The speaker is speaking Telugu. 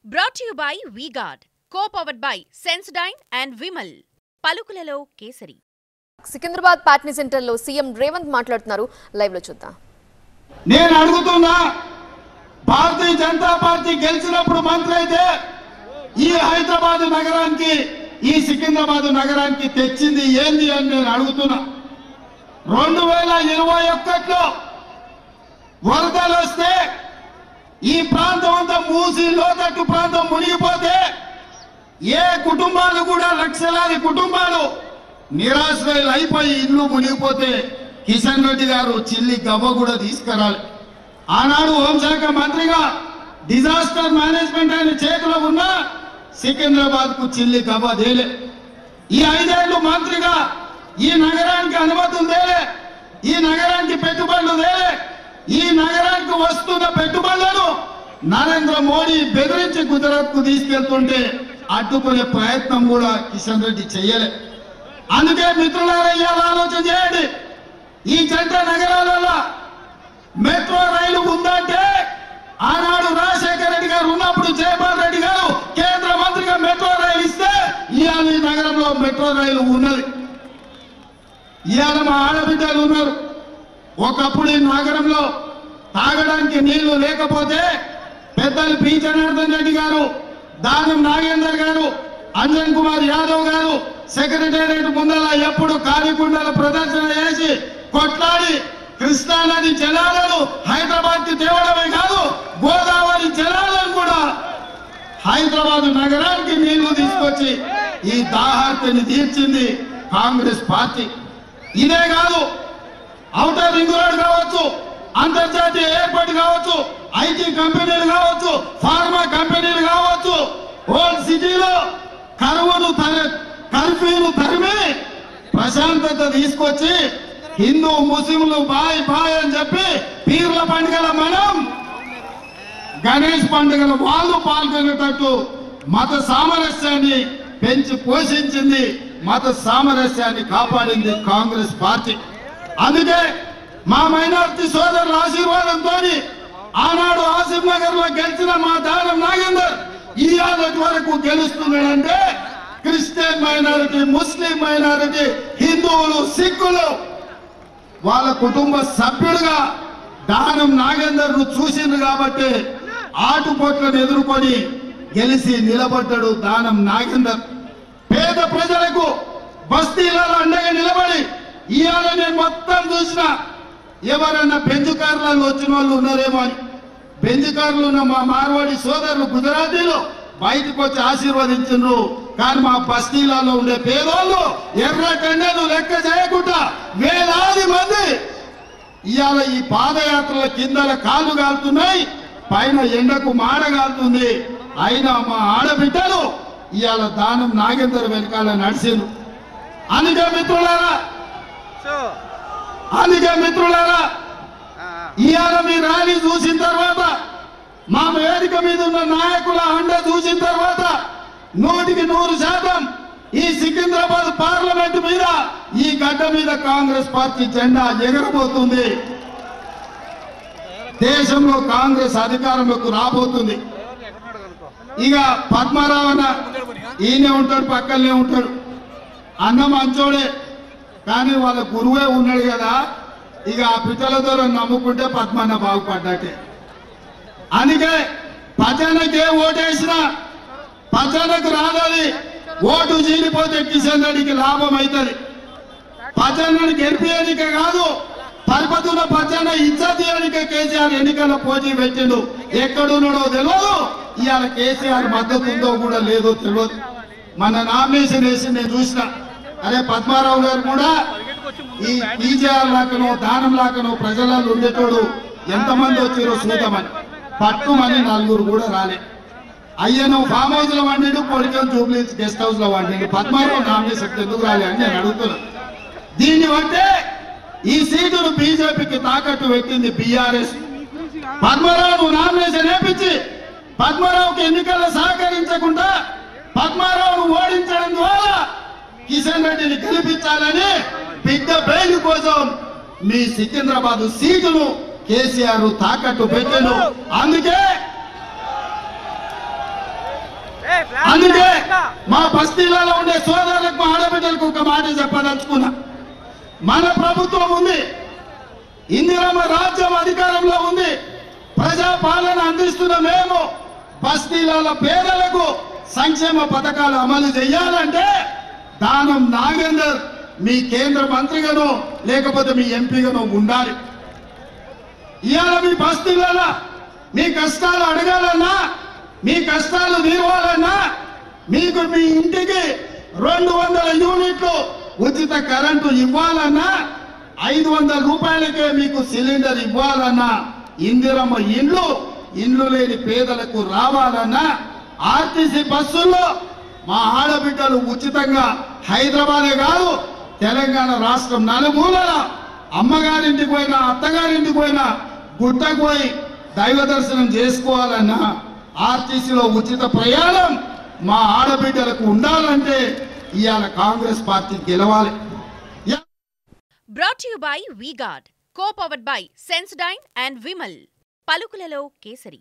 Brought to you by V-Guard, co-powered by Sensodyne and Vimal. పలుకులలో కేసరి. సికింద్రాబాద్ పాట్నీ సెంటర్ లో సీఎం రేవంత్ మాట్లాడుతున్నారు. లైవ్ లో చూద్దాం. నేను అడుగుతున్నా, భారతీయ జనతా పార్టీ గెలిచినప్పుడు మంత్రి అయితే ఈ హైదరాబాద్ నగరానికి ఈ సికింద్రాబాద్ నగరానికి తెచ్చింది ఏంది అని నేను అడుగుతున్నా. 2021లో వరదలు వస్తే ఈ ప్రాంతం అంతా మూసి లోతట్టు ప్రాంతం మునిగిపోతే ఏ కుటుంబాలు కూడా లక్షలాది కుటుంబాలు నిరాశ్రయులు అయిపోయి ఇల్లు మునిగిపోతే కిషన్ రెడ్డి గారు చిల్లి గవ్వ కూడా తీసుకురాలి. ఆనాడు హోంశాఖ మంత్రిగా డిజాస్టర్ మేనేజ్మెంట్ ఆయన చేతిలో ఉన్న సికింద్రాబాద్ కు చిల్లి గవ్వ దేలే. ఈ 5 ఏళ్లు మంత్రిగా ఈ నగరానికి అనుమతులు దేలే, ఈ నగరానికి పెట్టుబడులు దేలే. ఈ నగరానికి వస్తున్న పెట్టుబడులను నరేంద్ర మోడీ బెదిరించి గుజరాత్ కు తీసుకెళ్తుంటే అడ్డుకునే ప్రయత్నం కూడా కిషన్ రెడ్డి చేయలే. అందుకే మిత్రులారా, ఇవాళ ఆలోచన చేయండి. ఈ జంట నగరాలలో మెట్రో రైలు ఉందంటే ఆనాడు రాజశేఖర రెడ్డి గారు ఉన్నప్పుడు జయపాల్ రెడ్డి గారు కేంద్ర మంత్రిగా మెట్రో రైలు ఇస్తే ఇవాళ ఈ నగరంలో మెట్రో రైలు ఉన్నది. ఇవాళ మా ఆడబిడ్డలు ఉన్నారు. ఒకప్పుడు ఈ నగరంలో తాగడానికి నీళ్లు లేకపోతే పెద్దలు పి జనార్దన్ రెడ్డి గారు, దానం నాగేందర్ గారు, అంజన్ కుమార్ యాదవ్ గారు సెక్రటేరియట్ ముందర ఎప్పుడు కాలికుండల ప్రదర్శన చేసి కొట్లాడి కృష్ణానది జలాలను హైదరాబాద్ కి తేవడమే కాదు, గోదావరి జలాలను కూడా హైదరాబాద్ నగరానికి నీళ్లు తీసుకొచ్చి ఈ దాహార్తిని తీర్చింది కాంగ్రెస్ పార్టీ. ఇదే కాదు, ఔటర్ రింగ్ రోడ్ కావచ్చు, అంతర్జాతీయ ఎయిర్పోర్ట్ కావచ్చు, ఐటీ కంపెనీలు కావచ్చు, ఫార్మా కంపెనీలు కావచ్చు, ఓల్డ్ సిటీలో కర్ఫ్యూను తరిమి ప్రశాంతత తీసుకొచ్చి హిందూ ముస్లింలు బాయ్ బాయ్ అని చెప్పి పీర్ల పండుగల మనం గణేష్ పండుగలు వాళ్ళు పాల్గొనేటట్టు మత సామరస్యాన్ని పెంచి పోషించింది, మత సామరస్యాన్ని కాపాడింది కాంగ్రెస్ పార్టీ. అందుకే మా మైనార్టీ సోదరుల ఆశీర్వాదంతో ఆనాడు ఆసిఫ్ నగర్ లో గెలిచిన మా దానం నాగేందర్ ఈ ఆదటి వరకు గెలుస్తున్నాడంటే క్రిస్టియన్ మైనారిటీ, ముస్లిం మైనారిటీ, హిందువులు, సిక్కులు వాళ్ళ కుటుంబ సభ్యులుగా దానం నాగేందర్ ను చూసింది కాబట్టి ఆటుపోట్లను ఎదుర్కొని గెలిచి నిలబడ్డాడు దానం నాగేందర్. పేద ప్రజలకు బస్తీలలో అండగా నిలబడి ఇవాళ నేను మొత్తం చూసిన ఎవరైనా బెంజు కార్లలో వచ్చిన వాళ్ళు ఉన్నారేమో అని. బెంజు కార్లు ఉన్న మా మార్వాడి సోదరులు గుజరాతీలు బయటకు వచ్చి ఆశీర్వదించారు. కానీ మా బస్తీలలో ఉండే పేదోళ్ళు ఎర్ర టెండలు లెక్క చేయకుండా వేలాది మంది ఇవాళ ఈ పాదయాత్రల కిందల కాళ్ళు కాలుతున్నాయి, పైన ఎండకు మాడగాలుతుంది. అయినా మా ఆడబిడ్డలు ఇవాళ దానం నాగేందర్ వెనకాల నడిచిండ్రు. అందుకే మిత్రులారా ఇవాళ మీ ర్యాలీ చూసిన తర్వాత, మా వేదిక మీద ఉన్న నాయకుల అండ చూసిన తర్వాత 100% ఈ సికింద్రాబాద్ పార్లమెంట్ మీద, ఈ గడ్డ మీద కాంగ్రెస్ పార్టీ జెండా ఎగరబోతుంది. దేశంలో కాంగ్రెస్ అధికారంలోకి రాబోతుంది. ఇక పద్మారావణ ఈయనే ఉంటాడు, పక్కనే ఉంటాడు, అన్న మంచోడే, కానీ వాళ్ళ గురువే ఉన్నాడు కదా. ఇక ఆ పిట్టలతో నమ్ముకుంటే పద్మన్న బాగుపడ్డట్టే. అందుకే పచ్చనకే ఓటేసిన పచ్చనకు రాదని ఓటు చీలిపోతే కిషన్ రెడ్డికి లాభం అవుతుంది. పచ్చన్నని గెలిపేయనిక కాదు, పరపతున్న పచ్చన్న ఇచ్చతీయనిక కేసీఆర్ ఎన్నికల్లో పోటీ పెట్టిండు. ఎక్కడున్నాడో తెలియదు, ఇవాళ కేసీఆర్ మద్దతు ఉందో కూడా లేదో తెలియదు. మన నామినేషన్ వేసి నేను చూసిన, అరే పద్మారావు గారు కూడా ఈ టీజీఆర్ లాకనో దానం లాకనో ప్రజలలో ఉండేటోడు ఎంతమంది వచ్చారో చూద్దామని పట్టుమని 4 కూడా రాలే. అయ్యను ఫామ్ హౌస్ లో వండిండు, పొలికల్ జూబ్లీ గెస్ట్ హౌస్ లో వండిండు. పద్మారావు నామినేషన్ ఎందుకు రాలే అని నేను అడుగుతున్నా. దీన్ని బట్టే ఈ సీటును బీజేపీకి తాకట్టు పెట్టింది బీఆర్ఎస్. పద్మారావు నామినేషన్ వేపించి పద్మారావుకి ఎన్నికల్లో సహకరించకుండా పద్మారావును ఓడించడం ద్వారా కిషన్ రెడ్డిని గెలిపించాలని బిడ్డ బెయిల్ కోసం మీ సికింద్రాబాద్ సీటును కేసీఆర్ తాకట్టు పెట్టాను. అందుకే అందుకే మా బస్తీలలో ఉండే సోదరులకు ఆడబిడ్డలకు ఒక మాట చెప్పదలుచుకున్నా. మన ప్రభుత్వం ఉంది, ఇందిరమ్మ రాజ్యం అధికారంలో ఉంది, ప్రజా పాలన అందిస్తున్న మేము బస్తీలలో పేదలకు సంక్షేమ పథకాలు అమలు చేయాలంటే దానం నాగేందర్ మీ కేంద్ర మంత్రిగానో లేకపోతే మీ ఎంపీగానో ఉండాలి. ఇవాళ మీ బస్తీలలో మీ కష్టాలు అడగాలన్నా, మీ కష్టాలు తీరవాలన్నా, మీకు మీ ఇంటికి 200 యూనిట్లు ఉచిత కరెంటు ఇవ్వాలన్నా, 500 రూపాయలకే మీకు సిలిండర్ ఇవ్వాలన్నా, ఇందిరమ్మ ఇండ్లు లేని పేదలకు రావాలన్నా, ఆర్టీసీ బస్సుల్లో మా ఆడబిడ్డలు ఉచితంగా హైదరాబాదే కాదు తెలంగాణ రాష్ట్రం నలుమూలల అమ్మగారింటికి పోయినా అత్తగారింటికి పోయినా గుట్టకు పోయి దైవ దర్శనం చేసుకోవాలన్నా, ఆర్టీసీలో ఉచిత ప్రయాణం మా ఆడబిడ్డలకు ఉండాలంటే ఇవాళ కాంగ్రెస్ పార్టీ గెలవాలి. Brought to you by V-Guard, co-powered by Sensodyne and Vimal. పలుకులలో కేసరి.